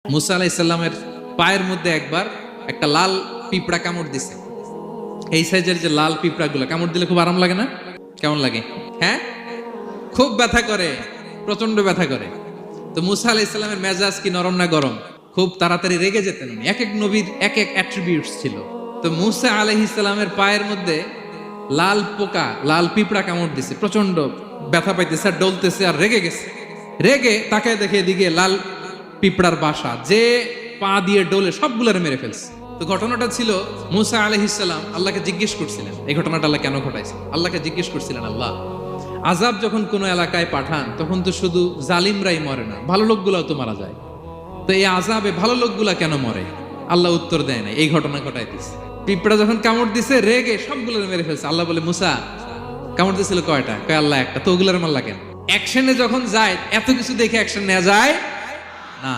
মুসা আলাইহিস সালামের পায়ের মধ্যে একবার একটা লাল পিঁপড়া কামড় দিছে। এই সাইজের যে লাল পিঁপড়াগুলো কামড় দিলে খুব আরাম লাগে না? কেমন লাগে? হ্যাঁ, খুব ব্যথা করে, প্রচন্ড ব্যথা করে। তো মুসা আলাইহিস সালামের মেজাজ কি নরম না গরম? খুব তাড়াতাড়ি রেগে যেতেন উনি। এক এক নবীর এক এক অ্যাট্রিবিউটস ছিল। তো মুসা আলাইহিস সালামের পায়ের মধ্যে লাল পোকা, লাল পিঁপড়া কামড় দিছে, প্রচন্ড ব্যথা পাইতেছে আর ডলতেছে আর রেগে গেছে। রেগে তাকায় দেখে এদিকে লাল পিঁপড়ার বাসা, যে পা দিয়ে ডোলে সবগুলোর মেরে ফেলছে। তো ঘটনাটা ছিল মুসা আলাইহিস সালাম আল্লাহকে জিজ্ঞেস করছিলেন এই ঘটনাটা আল্লাহ কেন ঘটাইছে। আল্লাহকে জিজ্ঞেস করছিলেন, আল্লাহ আযাব যখন কোনো এলাকায় পাঠান তখন তো শুধু জালিমরাই মরে না, ভালো লোকগুলাও তো মারা যায়। তো এই আযাবে ভালো লোকগুলা কেন মরে? আল্লাহ উত্তর দেয় না, এই ঘটনা ঘটাই দিছে। পিঁপড়া যখন কামড় দিছে রেগে সবগুলোর মেরে ফেলছে। আল্লাহ বলে, মুসা কামড় দিছিল কয়টা? কয় আল্লাহ একটা। তো ওগুলোর মারলা কেন? অ্যাকশনে যখন যায় এত কিছু দেখে অ্যাকশন নেওয়া যায় না।